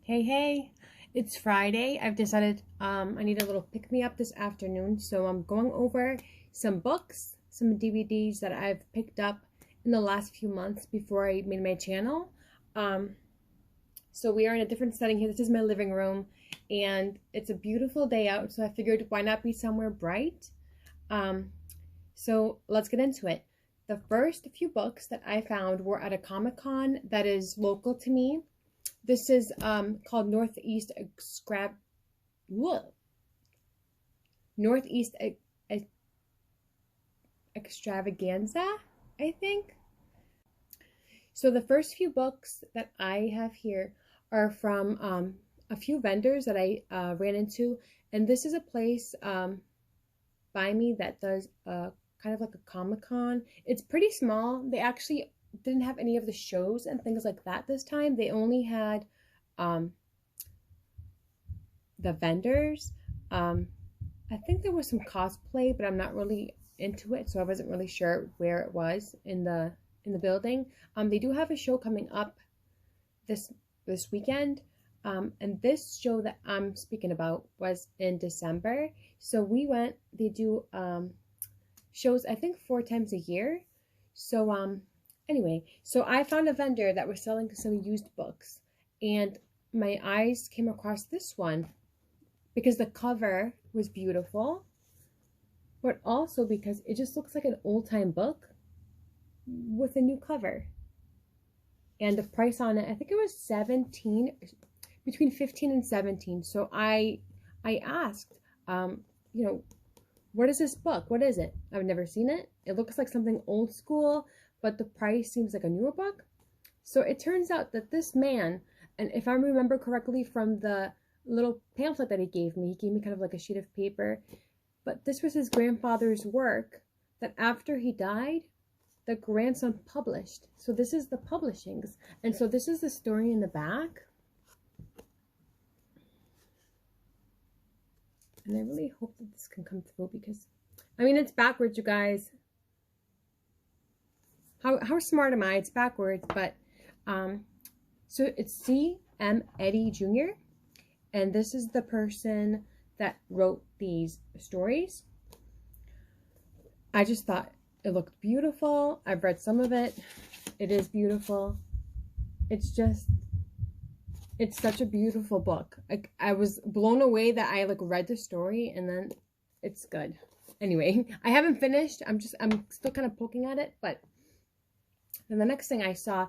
Hey, it's Friday. I've decided I need a little pick-me-up this afternoon, so I'm going over some books, some DVDs that I've picked up in the last few months before I made my channel. So we are in a different setting here. This is my living room, and it's a beautiful day out, so I figured why not be somewhere bright? So let's get into it. The first few books that I found were at a Comic-Con that is local to me. This is called Northeast Extravaganza, I think. So the first few books that I have here are from a few vendors that I ran into, and this is a place by me that does kind of like a Comic-Con. It's pretty small. They actually didn't have any of the shows and things like that this time. They only had the vendors. I think there was some cosplay, but I'm not really into it, so I wasn't really sure where it was in the building. They do have a show coming up this weekend, and this show that I'm speaking about was in December. So we went. They do shows I think 4 times a year. So anyway, so I found a vendor that was selling some used books, and my eyes came across this one because the cover was beautiful, but also because it just looks like an old-time book with a new cover. And the price on it, I think it was between 15 and 17. So I asked, what is this book? What is it? I've never seen it. It looks like something old school, but the price seems like a newer book. So it turns out that this man, and if I remember correctly from the little pamphlet that he gave me kind of like a sheet of paper, but this was his grandfather's work that after he died, the grandson published. So this is the publishings. And so this is the story in the back. And I really hope that this can come through because, I mean, it's backwards, you guys. How smart am I? It's backwards, but, so it's C.M. Eddy Jr., and this is the person that wrote these stories. I just thought it looked beautiful. I've read some of it. It is beautiful. It's such a beautiful book. I was blown away that I read the story, and then it's good. Anyway, I haven't finished. I'm still kind of poking at it, but then the next thing I saw,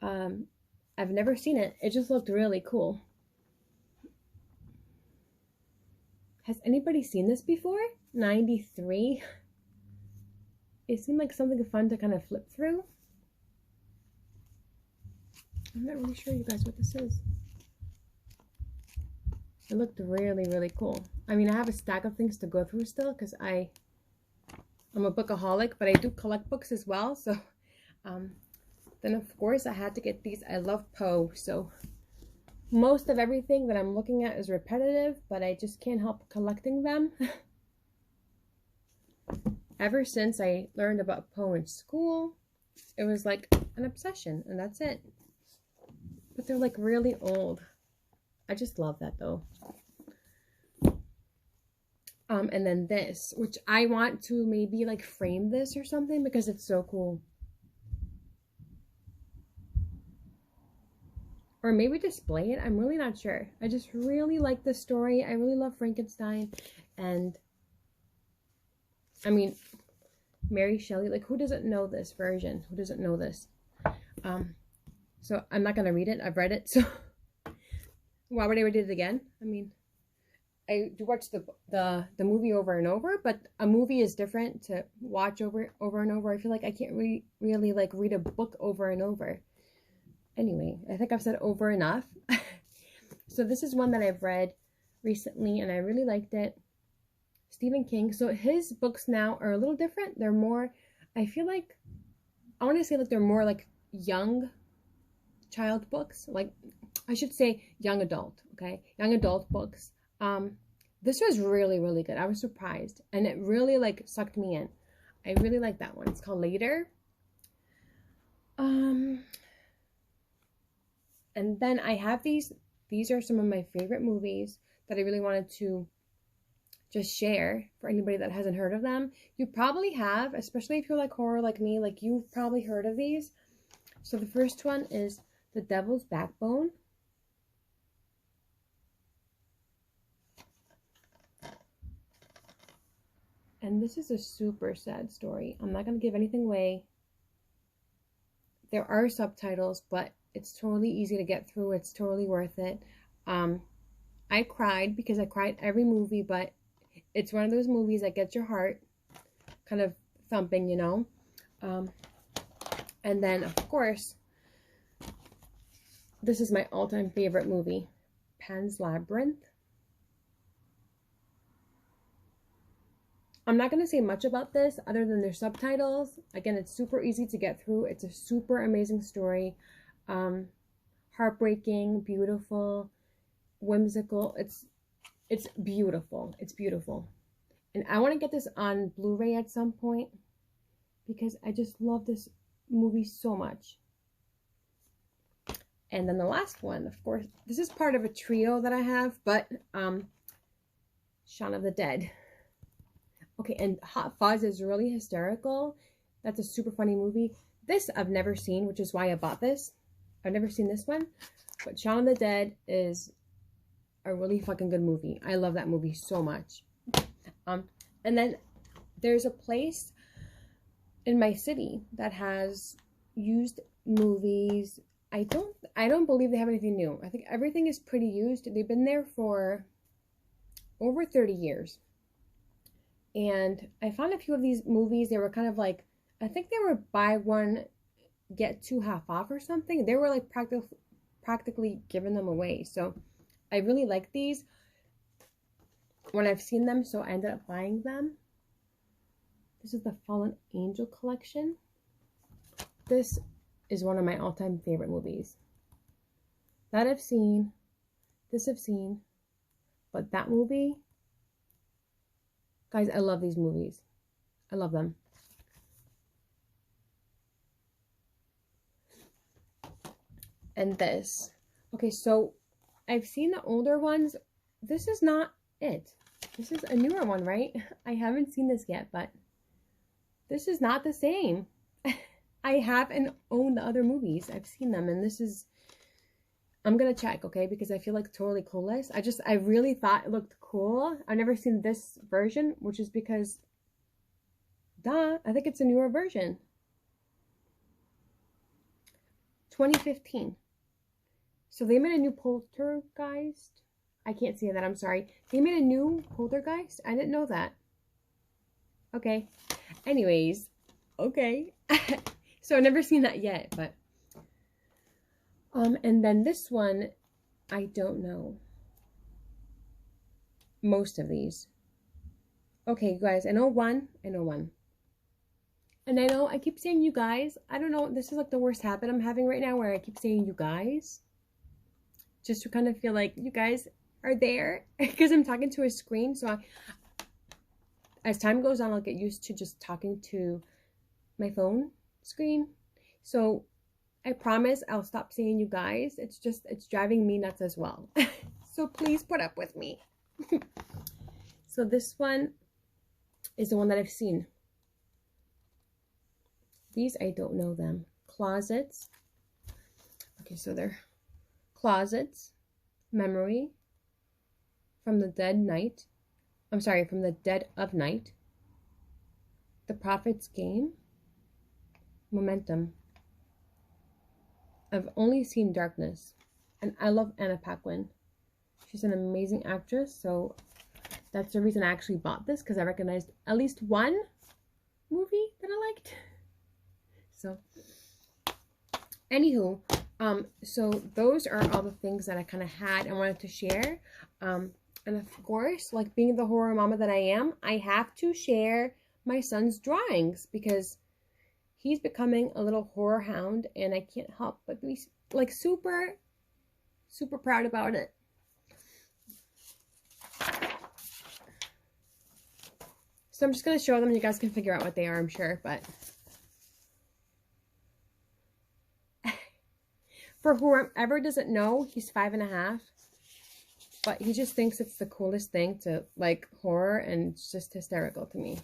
I've never seen it. It just looked really cool. Has anybody seen this before? 93. It seemed like something fun to kind of flip through. I'm not really sure, you guys, what this is. It looked really, really cool. I mean, I have a stack of things to go through still because I'm a bookaholic, but I do collect books as well. So then, of course, I had to get these. I love Poe, so most of everything that I'm looking at is repetitive, but I just can't help collecting them. Ever since I learned about Poe in school, it was like an obsession, and that's it. But they're like really old. I just love that though. And then this, which I want to maybe frame this or something because it's so cool. Or maybe display it. I'm really not sure. I just really like the story. I really love Frankenstein. And I mean, Mary Shelley, who doesn't know this version? Who doesn't know this? So I'm not going to read it. I've read it. So why would I read it again? I mean, I do watch the movie over and over, but a movie is different to watch over and over. I feel like I can't really read a book over and over. Anyway, I think I've said over enough. So this is one that I've read recently, and I really liked it. Stephen King. So his books now are a little different. They're more, I feel like, I want to say they're more young child books. I should say young adult, okay? Young adult books. This was really, really good. I was surprised, and it really sucked me in. I really like that one. It's called Later. And then I have these these are some of my favorite movies that I really wanted to just share for anybody that hasn't heard of them. You probably have, especially if you're like horror like me, like you've probably heard of these. So the first one is The Devil's Backbone. And this is a super sad story. I'm not going to give anything away. There are subtitles, but it's totally easy to get through. It's totally worth it. I cried because I cried every movie, but it's one of those movies that gets your heart kind of thumping, you know. And then, of course, this is my all-time favorite movie, Penn's Labyrinth. I'm not going to say much about this other than their subtitles. Again, it's super easy to get through. It's a super amazing story. Heartbreaking, beautiful, whimsical. It's beautiful. It's beautiful. And I want to get this on Blu-ray at some point because I just love this movie so much. And then the last one, of course, this is part of a trio that I have, but Shaun of the Dead. Okay, and Hot Fuzz is really hysterical. That's a super funny movie. This I've never seen, which is why I bought this. I've never seen this one. But Shaun of the Dead is a really fucking good movie. I love that movie so much. And then there's a place in my city that has used movies. I don't believe they have anything new. I think everything is pretty used. They've been there for over 30 years. And I found a few of these movies. They were kind of like, I think they were buy one, get two half off or something. They were like practically giving them away. So I really like these when I've seen them. So I ended up buying them. This is the Fallen Angel collection. This is one of my all-time favorite movies. That I've seen. This I've seen. But that movie... Guys, I love these movies. I love them. And this. Okay, so I've seen the older ones. This is not it. This is a newer one, right? I haven't seen this yet, but this is not the same. I haven't owned the other movies. I've seen them, and this is... I'm gonna check, okay? Because I feel like totally clueless. I really thought it looked cool. I've never seen this version, which is because, duh, I think it's a newer version. 2015. So they made a new Poltergeist. I can't say that, I'm sorry. They made a new Poltergeist? I didn't know that. Okay. Anyways, okay. So I've never seen that yet, but... and then this one, I don't know. Most of these. Okay, you guys, I know one. And I know I keep saying you guys. I don't know, this is like the worst habit I'm having right now where I keep saying you guys. Just to kind of feel like you guys are there. Because I'm talking to a screen, so as time goes on, I'll get used to just talking to my phone screen. So... I promise I'll stop saying you guys. It's driving me nuts as well. So please put up with me. So this one is the one that I've seen. These, I don't know them. Closets. Okay, so they're Closets, Memory, From the Dead Night. I'm sorry, From the Dead of Night. The Prophet's Game. Momentum. I've only seen Darkness, and I love Anna Paquin. She's an amazing actress, so that's the reason I actually bought this, because I recognized at least one movie that I liked. So, anywho, so those are all the things that I kind of had and wanted to share. And of course, like being the horror mama that I am, I have to share my son's drawings, because he's becoming a little horror hound, and I can't help but be like super proud about it. So I'm just going to show them. You guys can figure out what they are, I'm sure. But for whoever doesn't know, he's 5.5. But he just thinks it's the coolest thing to like horror, and it's just hysterical to me.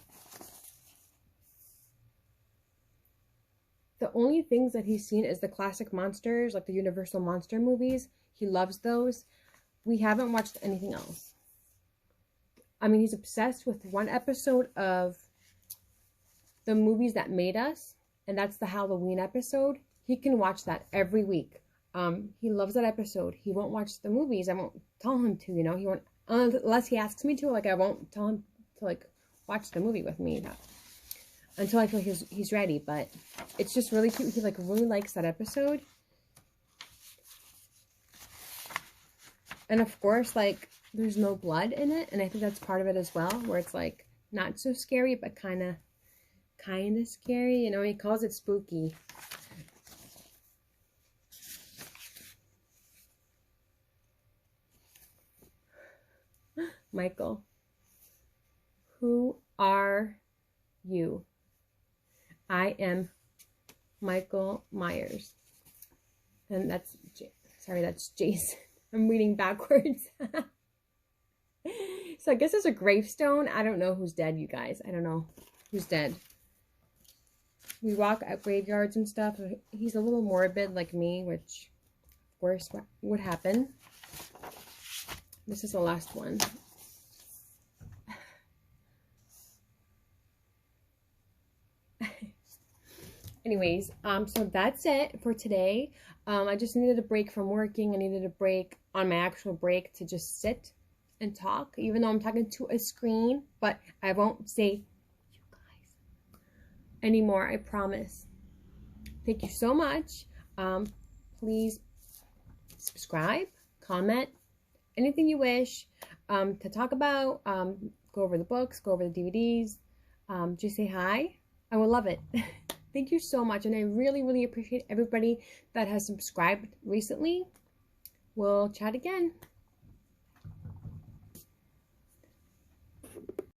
The only things that he's seen is the classic monsters, like the Universal Monster movies. He loves those. We haven't watched anything else. I mean, he's obsessed with one episode of the movies that made us, and that's the Halloween episode. He can watch that every week. He loves that episode. He won't watch the movies. I won't tell him to, you know. He won't, unless he asks me to. Like, I won't tell him to like watch the movie with me until I feel he's ready. But it's just really cute. He like really likes that episode. And of course, like, there's no blood in it, and I think that's part of it as well, where it's like not so scary, but kind of scary. You know, he calls it spooky. Michael, who are you? I am Michael Myers. And that's Jason. I'm reading backwards. So I guess there's a gravestone. I don't know who's dead, you guys. I don't know who's dead. We walk at graveyards and stuff. He's a little morbid like me, which, of course, would happen. This is the last one. Anyways, so that's it for today. I just needed a break from working. I needed a break on my actual break to just sit and talk, even though I'm talking to a screen, but I won't say you guys anymore, I promise. Thank you so much. Please subscribe, comment, anything you wish to talk about. Go over the books, go over the DVDs, just say hi. I will love it. Thank you so much, and I really, really appreciate everybody that has subscribed recently. We'll chat again.